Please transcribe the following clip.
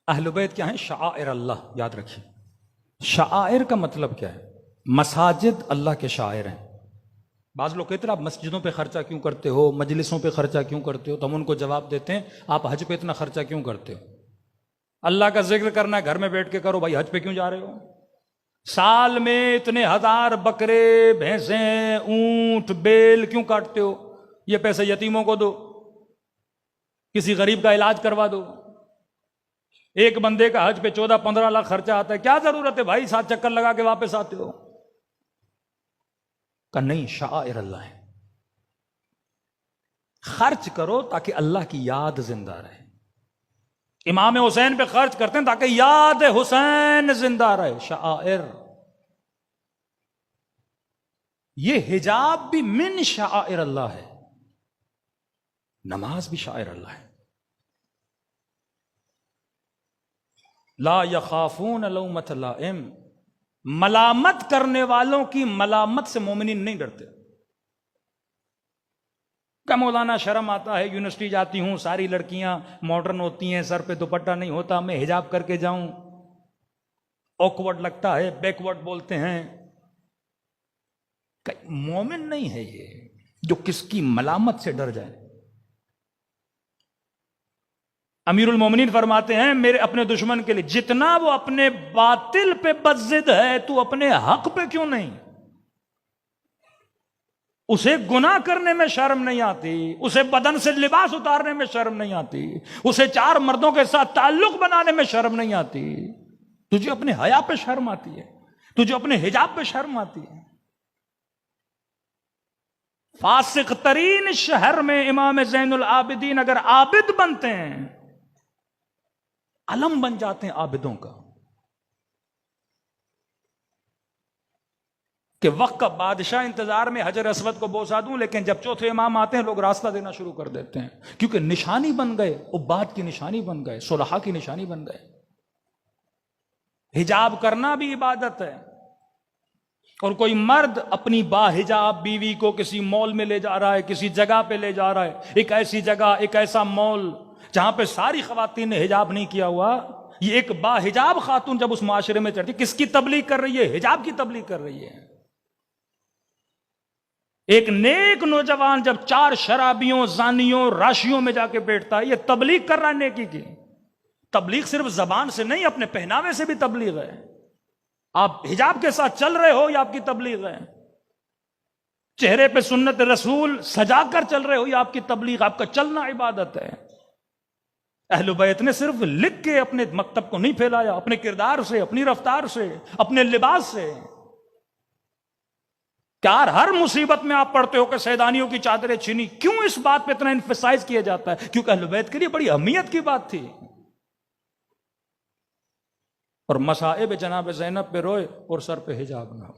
اہل بیت کیا ہیں؟ شعائر اللہ، یاد رکھیے۔ شعائر کا مطلب کیا ہے؟ مساجد اللہ کے شاعر ہیں۔ بعض لوگ کہتے ہیں آپ مسجدوں پہ خرچہ کیوں کرتے ہو، مجلسوں پہ خرچہ کیوں کرتے ہو؟ تو ہم ان کو جواب دیتے ہیں آپ حج پہ اتنا خرچہ کیوں کرتے ہو؟ اللہ کا ذکر کرنا ہے گھر میں بیٹھ کے کرو، بھائی حج پہ کیوں جا رہے ہو؟ سال میں اتنے ہزار بکرے، بھینسیں، اونٹ، بیل کیوں کاٹتے ہو؟ یہ پیسے یتیموں کو دو، کسی غریب کا علاج کروا دو۔ ایک بندے کا حج پہ 14-15 لاکھ خرچہ آتا ہے، کیا ضرورت ہے بھائی 7 چکر لگا کے واپس آتے ہو؟ کہ نہیں، شعائر اللہ ہے، خرچ کرو تاکہ اللہ کی یاد زندہ رہے۔ امام حسین پہ خرچ کرتے ہیں تاکہ یاد حسین زندہ رہے، شعائر۔ یہ حجاب بھی من شعائر اللہ ہے، نماز بھی شعائر اللہ ہے۔ لا یخافون لومۃ لائم، ملامت کرنے والوں کی ملامت سے مومنین نہیں ڈرتے۔ کہ مولانا شرم آتا ہے، یونیورسٹی جاتی ہوں ساری لڑکیاں ماڈرن ہوتی ہیں، سر پہ دوپٹہ نہیں ہوتا، میں حجاب کر کے جاؤں، آکورڈ لگتا ہے، بیکورڈ بولتے ہیں۔ کہ مومن نہیں ہے یہ جو کس کی ملامت سے ڈر جائے۔ امیر المومنین فرماتے ہیں میرے اپنے دشمن کے لیے جتنا وہ اپنے باطل پہ بضد ہے تو اپنے حق پہ کیوں نہیں؟ اسے گناہ کرنے میں شرم نہیں آتی، اسے بدن سے لباس اتارنے میں شرم نہیں آتی، اسے 4 مردوں کے ساتھ تعلق بنانے میں شرم نہیں آتی، تجھے اپنے حیا پہ شرم آتی ہے، تجھے اپنے حجاب پہ شرم آتی ہے۔ فاسق ترین شہر میں امام زین العابدین اگر عابد بنتے ہیں، علم بن جاتے ہیں عابدوں کا، کہ وقت کا بادشاہ انتظار میں حجر اسود کو بوسا دوں، لیکن جب چوتھے امام آتے ہیں لوگ راستہ دینا شروع کر دیتے ہیں، کیونکہ نشانی بن گئے، عباد کی نشانی بن گئے، صلحاء کی نشانی بن گئے۔ حجاب کرنا بھی عبادت ہے، اور کوئی مرد اپنی با حجاب بیوی کو کسی مال میں لے جا رہا ہے، کسی جگہ پہ لے جا رہا ہے، ایک ایسی جگہ، ایک ایسا مال جہاں پہ ساری خواتین نے حجاب نہیں کیا ہوا، یہ ایک با حجاب خاتون جب اس معاشرے میں چڑھتی، کس کی تبلیغ کر رہی ہے؟ حجاب کی تبلیغ کر رہی ہے۔ ایک نیک نوجوان جب 4 شرابیوں، زانیوں، راشیوں میں جا کے بیٹھتا ہے، یہ تبلیغ کر رہا ہے نیکی کی۔ تبلیغ صرف زبان سے نہیں، اپنے پہناوے سے بھی تبلیغ ہے۔ آپ حجاب کے ساتھ چل رہے ہو، یہ آپ کی تبلیغ ہے۔ چہرے پہ سنت رسول سجا کر چل رہے ہو، یہ آپ کی تبلیغ، آپ کا چلنا عبادت ہے۔ اہل بیت نے صرف لکھ کے اپنے مکتب کو نہیں پھیلایا، اپنے کردار سے، اپنی رفتار سے، اپنے لباس سے۔ کیا ہر مصیبت میں آپ پڑھتے ہو کہ سیدانیوں کی چادریں چھینی؟ کیوں اس بات پہ اتنا ایمفسائز کیا جاتا ہے؟ کیونکہ اہل بیت کے لیے بڑی اہمیت کی بات تھی۔ اور مصائب جناب زینب پہ روئے اور سر پہ حجاب نہ ہو۔